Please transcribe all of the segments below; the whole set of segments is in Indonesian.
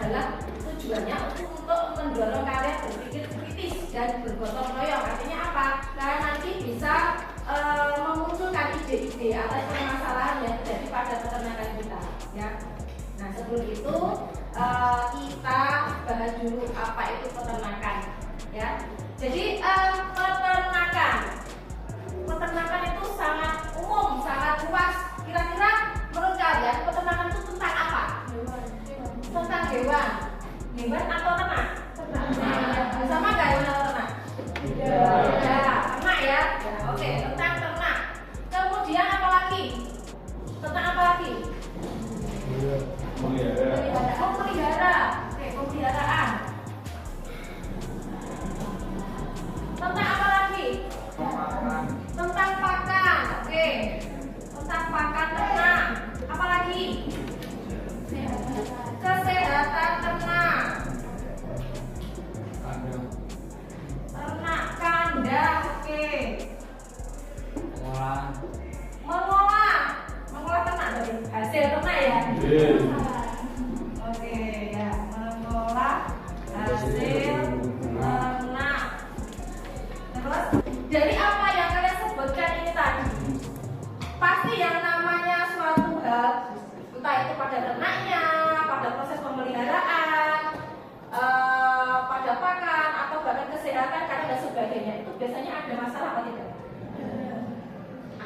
adalah tujuannya untuk mendorong kalian berpikir kritis dan bergotong royong. Artinya apa? Kalian nanti bisa memunculkan ide-ide atas permasalahan yang terjadi pada peternakan kita, ya. Nah, sebelum itu kita bahas dulu apa itu peternakan, ya. Jadi peternakan itu sangat umum, sangat luas. Kira-kira menurut kalian peternakan itu tentang apa? Tentang hewan. Hewan atau ternak? Ternak. Sama nggak hewan atau ternak? Ya, ternak ya. Oke, tentang ternak. Kemudian apa lagi? Tentang apa lagi? Pelihara. Oke, pemeliharaan. Tentang apa lagi? Tentang pakan. Oke. Tentang pakan ternak. Apa lagi? Kesehatan ternak. Ternak kandang. Oke. Mengolah ternak dari hasil ternak ya. Oke ya, mengolah hasil ternak. Terus dari apa yang kalian sebutkan ini tadi, pasti yang namanya suatu hal, entah itu pada ternaknya, pada proses pemeliharaan, pada pakan atau bahkan kesehatan karena dan sebagainya, itu biasanya ada masalah apa tidak?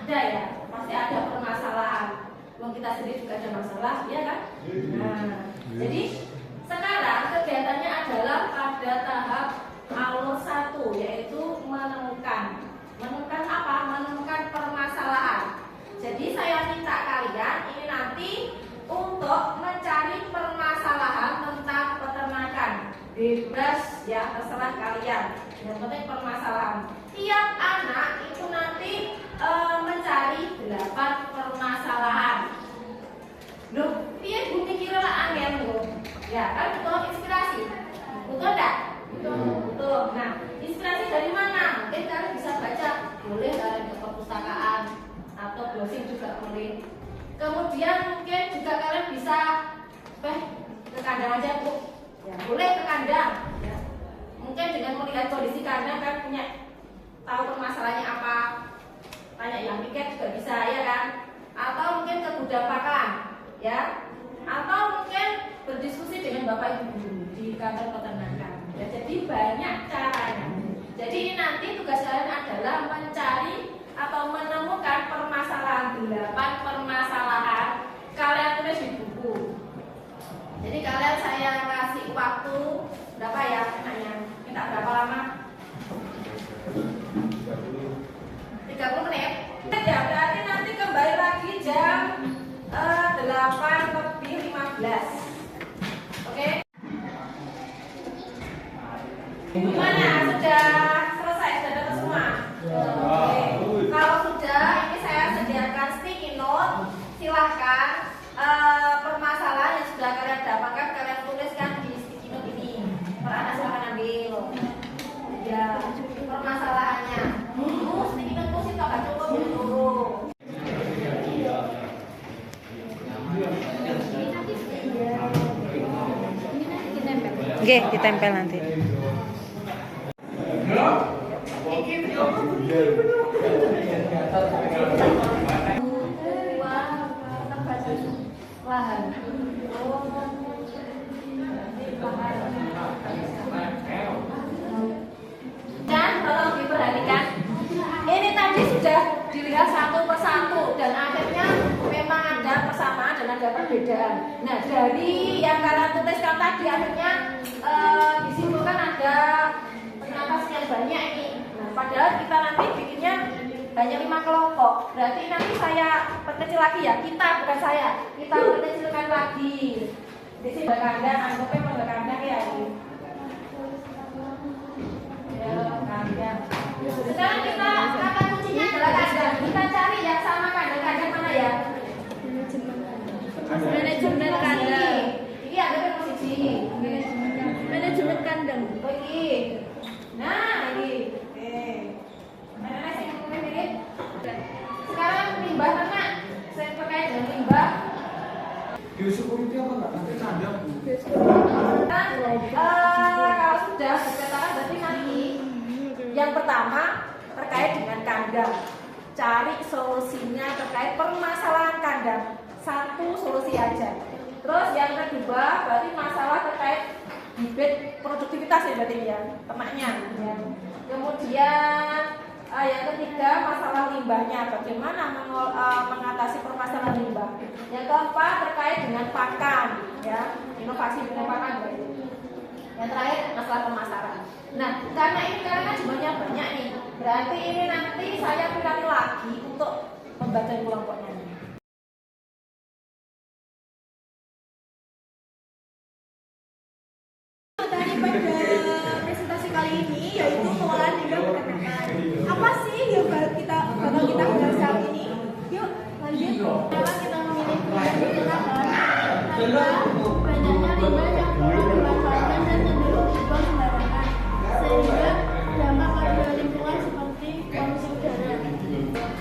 Ada ya, pasti ada permasalahan. Wong kita sendiri juga ada masalah, ya kan? Nah, jadi sekarang kegiatannya adalah pada tahap alur 1, yaitu menemukan apa? Menemukan permasalahan. Jadi saya minta kalian ini nanti untuk mencari permasalahan tentang peternakan. Bebas ya, terserah kalian. Yang penting permasalahan. Tiap anak itu nanti mencari 8 permasalahan. Loh, piye Bu mikir lah angin lho. Ya, kan butuh inspirasi. Betul enggak? Betul. Nah, inspirasi dari mana? Mungkin kalian bisa baca, boleh kalian ke perpustakaan atau browsing juga boleh. Kemudian mungkin juga kalian bisa ke kandang aja Bu. Ya, boleh ke kandang. Ya. Mungkin dengan melihat kondisi kandang kan punya tahu permasalahannya apa. Tanya yang piket juga bisa ya kan? Atau mungkin ke gudang pakan, ya? Atau mungkin berdiskusi dengan Bapak Ibu guru di kantor peternakan. Ya, jadi banyak caranya. Jadi ini nanti tugas kalian adalah mencari atau menemukan permasalahan 8 permasalahan. Kalian tulis di buku. Jadi kalian saya kasih waktu berapa ya? Minta berapa lama? 30 menit. Ya, berarti nanti kembali lagi jam 8:15. Oke? Gimana? Sudah selesai? Sudah dapat semua? Oke. Kalau sudah, ini saya sediakan sticky note. Silahkan permasalahan yang sudah kalian dapatkan kalian tuliskan di sticky note ini. Per anak silahkan ambil. Ya, permasalahannya. Sticky note sih tak cukup dulu. Oke, ditempel nanti. Lahan. Dan tolong diperhatikan, ini tadi sudah dilihat satu persatu dan akhirnya memang ada persamaan dan ada perbedaan. Nah, dari yang kalian tuliskan tadi akhirnya disimpulkan ada ternyata sekian banyak ini. Nah, padahal kita nanti bikinnya hanya 5 kelompok. Berarti nanti saya perkecil lagi ya, kita bukan saya. Kita perkecilkan lagi. Di sini kandang, anggapnya kandang ya. Ya, kandang. Sekarang kita kata kuncinya adalah kandang. Kita cari yang sama kandang mana ya? Manajemen kandang. Ini ada yang posisi. Manajemen kandang. Oh ini. Nah ini. Oke. Mana sih yang ini? Sekarang limbah ternak. Saya terkait dengan limbah. Biosecurity apa enggak? Nanti kandang. Kalau sudah berpetakan berarti nanti yang pertama terkait dengan kandang. Cari solusinya terkait permasalahan kandang. Satu solusi aja. Terus yang kedua berarti masalah terkait bibit produktivitas ya berarti ya, ternaknya. Ya. Kemudian yang ketiga masalah limbahnya, bagaimana mengatasi permasalahan limbah. Yang keempat terkait dengan pakan, ya, inovasi dengan pakan. Yang terakhir masalah pemasaran. Nah, karena jumlahnya banyak nih, berarti ini nanti saya pilih lagi untuk pembagian kelompoknya. Materi pada presentasi kali ini yaitu pengolahan limbah peternakan. Apa sih yang bakal kita bahas saat ini? Yuk lanjut. Kenapa kita memilih pengolahan peternakan? Karena banyaknya limbah yang kurang dimanfaatkan dan cenderung dibuang sembarangan, sehingga dampak pada lingkungan seperti polusi udara.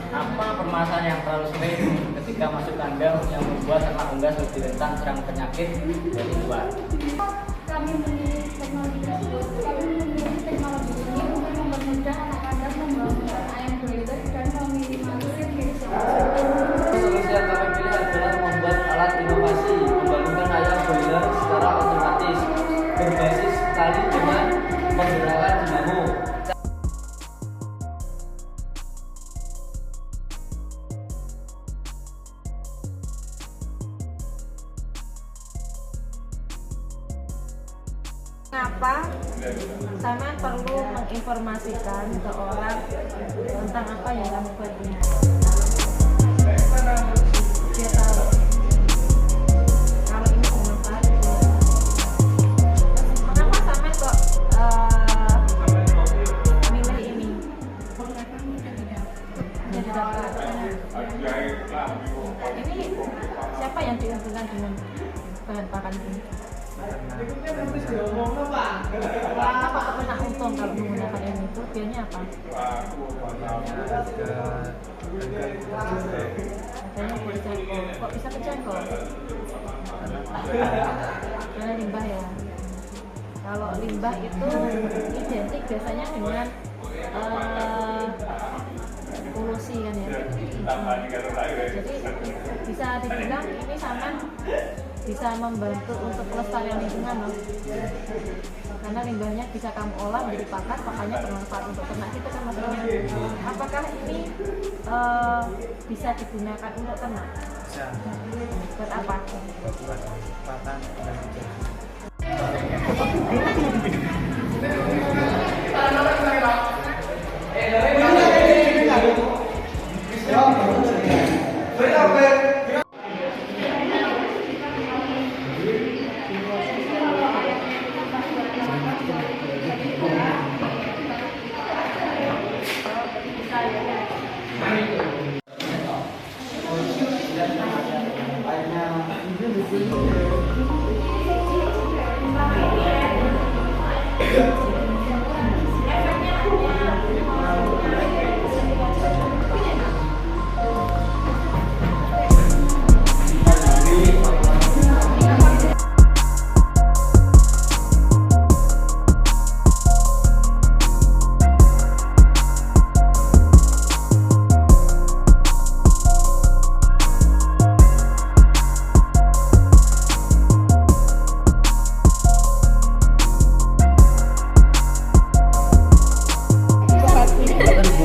Apa permasalahan yang terlalu sering ketika masuk kandang yang membuat ternak unggas lebih rentan serang penyakit dari luar? Kami memilih teknologi tersebut. Kami memilih teknologi ini untuk mempermudah anak kandang membangun ayam broiler dan meminimalisir risiko. Solusi yang kami pilih adalah membuat alat inovasi membangunkan ayam broiler secara otomatis berbasis tali dengan menggunakan dinamo. Kenapa sama perlu menginformasikan ke orang tentang apa yang kamu buat ini? Dia tahu kalau ini bermanfaat. Kenapa sama kok milih ini? Jadi dapat. Ini siapa yang diuntungkan dengan bahan pakan ini? Apa pernah untung kalau menggunakan yang itu? Biasanya apa? Kok bisa kejangkau? Karena limbah ya. Kalau limbah itu identik biasanya dengan polusi kan ya. Jadi bisa dibilang ini sama bisa membantu untuk pelestarian lingkungan loh. Karena limbahnya bisa kamu olah menjadi pakan, pakannya bermanfaat untuk ternak kita kan maksudnya. Apakah ini bisa digunakan untuk ternak? Bisa. Buat apa? Buat pakan dan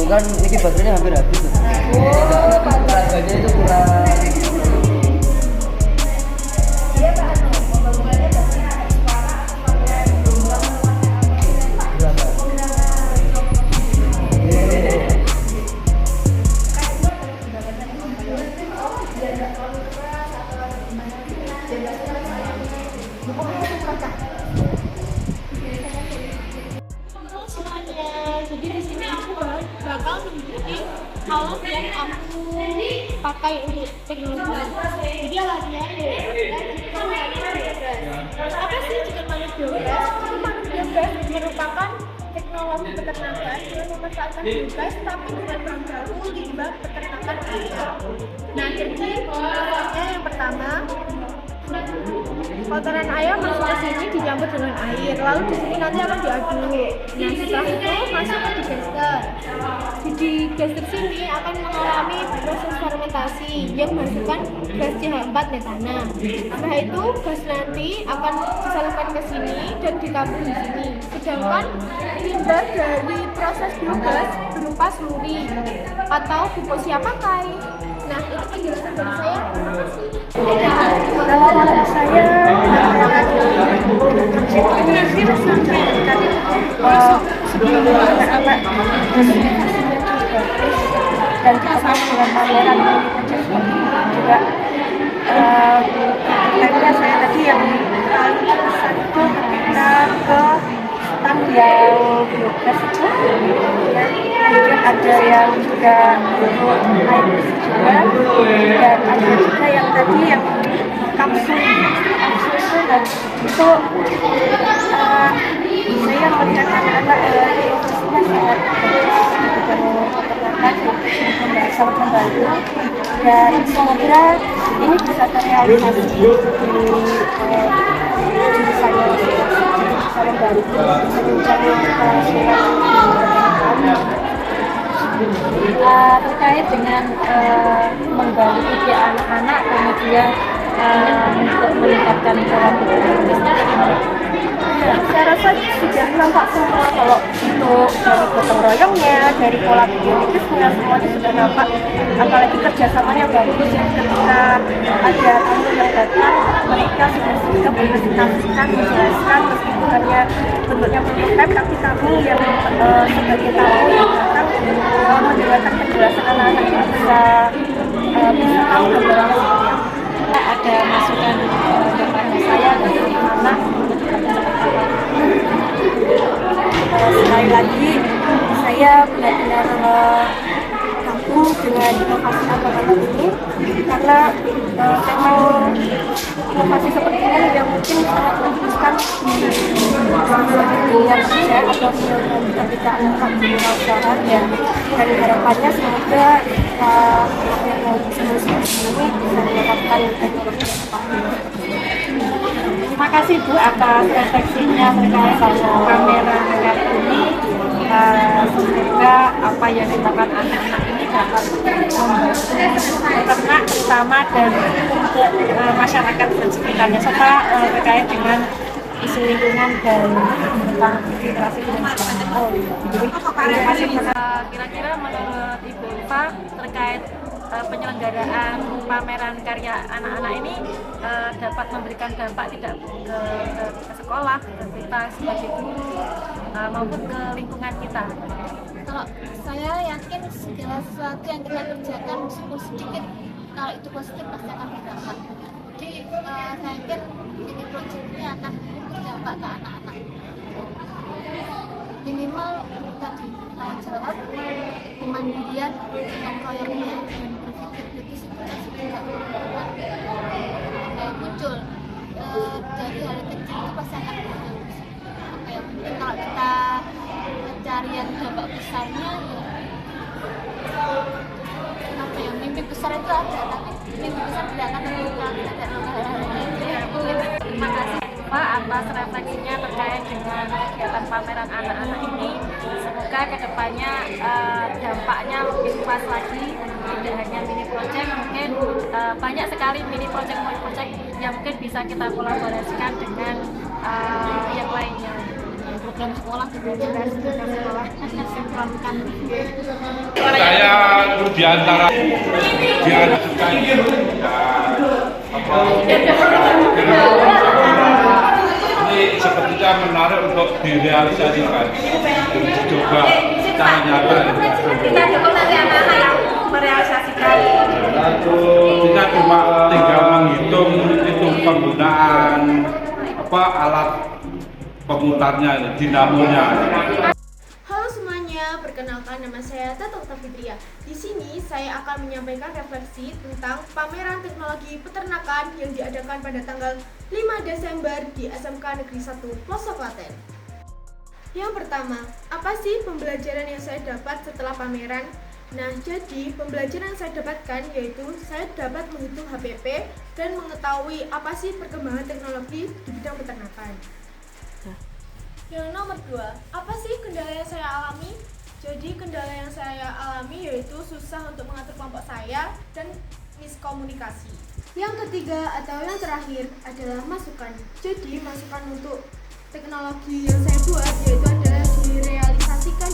kan ini baterainya hampir habis tuh. Harganya itu kurang. Jadi di sini aku bakal nunjukin alat yang aku pakai untuk teknologi. Jadi alatnya apa sih chicken manus biogas? Chicken manus biogas merupakan teknologi peternakan yang memanfaatkan biogas tapi dengan membangun limbah peternakan ayam. Nah, jadi alatnya yang pertama kotoran ayam masuk ke sini dicampur dengan air, lalu di sini nanti akan diaduk. Nah setelah itu masuk ke digester. Di digester sini akan mengalami proses fermentasi yang menghasilkan gas CH4 metana. Setelah itu gas nanti akan disalurkan ke sini dan ditampung di sini. Sedangkan limbah dari proses biogas berupa sluri atau pupuk siap pakai. Nah, itu penjelasan dari saya. Terima kasih. Kalau menurut saya sebelum anak-anak dan kita dengan pameran seperti ini juga kayaknya saya tadi yang paling berkesan itu ketika ke stand yang biogas itu ya, kemudian ada yang juga air bersih juga dan ada juga yang tadi yang kapsul itu dan itu saya melihat anak-anak inovasinya sangat dan sangat membantu dan semoga ini bisa terrealisasi di saya bisa membantu terkait dengan menggali ide anak-anak kemudian untuk meningkatkan pola pikir kritisnya bagaimana? Ya, saya rasa sudah nampak semua kalau untuk dari gotong royongnya, dari pola pikir kritisnya semuanya sudah nampak. Apalagi kerjasamanya bagus ya, ketika ada tamu yang datang mereka sudah sigap mempresentasikan, menjelaskan meskipun hanya bentuknya prototipe, tapi kami yang sebagai tamu yang datang mendengarkan penjelasan anak-anak ini bisa tahu gambarannya seperti apa. Ada masukan kepada saya bagaimana sekali lagi saya benar-benar kagum dengan inovasi anak-anak ini karena memang inovasi seperti ini yang mungkin sangat memutuskan di dunia kerja atau ketika anak-anak dunia usaha dan harapannya semoga yang ini bisa mendapatkan teknologi Terima kasih Bu atas refleksinya terkait sama kamera Kartini. Semoga apa yang dilakukan anak-anak ini dapat membantu peternak terutama dan untuk masyarakat dan sekitarnya serta terkait dengan isu lingkungan dan tentang literasi dan Kira-kira menurut Ibu Ulfa terkait penyelenggaraan pameran karya anak-anak ini dapat memberikan dampak tidak ke sekolah, ke kita sebagai guru maupun ke lingkungan kita. Kalau saya yakin segala sesuatu yang kita kerjakan meskipun sedikit, kalau itu positif pasti akan berdampak. Jadi saya yakin ini proyek ini akan berdampak ke anak-anak. Minimal tadi tanggung jawab, kemandirian, dan royongnya dan berpikir kritis itu pasti juga muncul dari hal kecil itu pasti akan muncul. Mungkin kalau kita pencarian dampak besarnya ya mimpi besar itu ada, tapi mimpi besar tidak akan terbuka. Terima kasih Pak atas refleksinya terkait dengan kegiatan pameran anak-anak ini. Semoga kedepannya dampaknya lebih luas lagi, tidak hanya mini project, mungkin banyak sekali mini project yang mungkin bisa kita kolaborasikan dengan yang lainnya. Program sekolah juga sekolah sinkronkan. Saya di antara ini sepertinya menarik untuk direalisasikan, dicoba secara nyata. Kita dukung nanti anak-anak yang merealisasikan. Kita cuma tinggal menghitung itu penggunaan alat pemutarnya, dinamonya. Halo semuanya, perkenalkan nama saya Tato Fitria. Di sini saya akan menyampaikan refleksi tentang pameran teknologi peternakan yang diadakan pada tanggal 5 Desember di SMK Negeri 1 Pelosok Klaten. Yang pertama, apa sih pembelajaran yang saya dapat setelah pameran? Nah, jadi pembelajaran yang saya dapatkan yaitu saya dapat menghitung HPP dan mengetahui apa sih perkembangan teknologi di bidang peternakan. Yang nomor 2, apa sih kendala yang saya alami? Jadi kendala yang saya alami yaitu susah untuk mengatur kelompok saya dan miskomunikasi. Yang ketiga atau yang terakhir adalah masukan. Jadi masukan untuk teknologi yang saya buat yaitu adalah direalisasikan